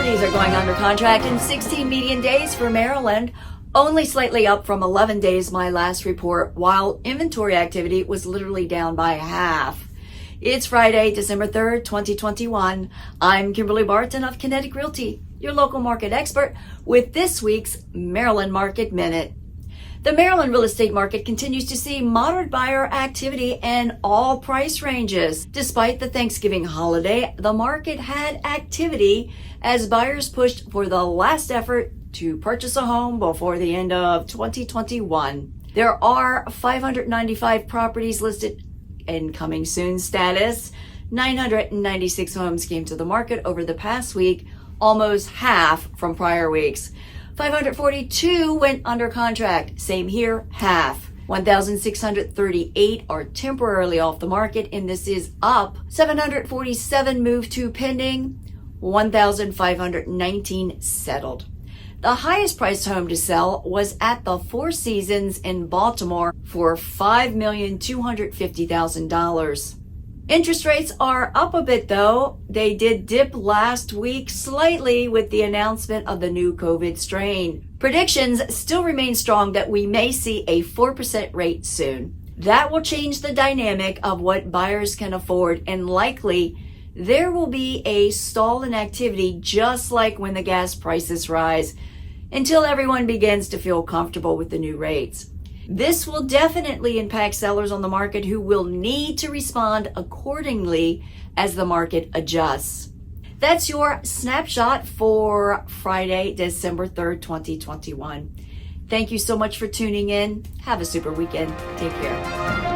properties are going under contract in 16 median days for Maryland, only slightly up from 11 days my last report, while inventory activity was literally down by half. It's Friday, December 3rd, 2021. I'm Kimberly Barton of Kinetic Realty, your local market expert, with this week's Maryland Market Minute. The Maryland real estate market continues to see moderate buyer activity in all price ranges. Despite the Thanksgiving holiday, the market had activity as buyers pushed for the last effort to purchase a home before the end of 2021. There are 595 properties listed in coming soon status. 996 homes came to the market over the past week, almost half from prior weeks. 542 went under contract, same here, half. 1,638 are temporarily off the market, and this is up. 747 moved to pending, 1,519 settled. The highest priced home to sell was at the Four Seasons in Baltimore for $5,250,000. Interest rates are up a bit though. They did dip last week slightly with the announcement of the new COVID strain. Predictions still remain strong that we may see a 4% rate soon. That will change the dynamic of what buyers can afford, and likely there will be a stall in activity just like when the gas prices rise until everyone begins to feel comfortable with the new rates. This will definitely impact sellers on the market who will need to respond accordingly as the market adjusts. That's your snapshot for Friday, December 3rd, 2021. Thank you so much for tuning in. Have a super weekend. Take care.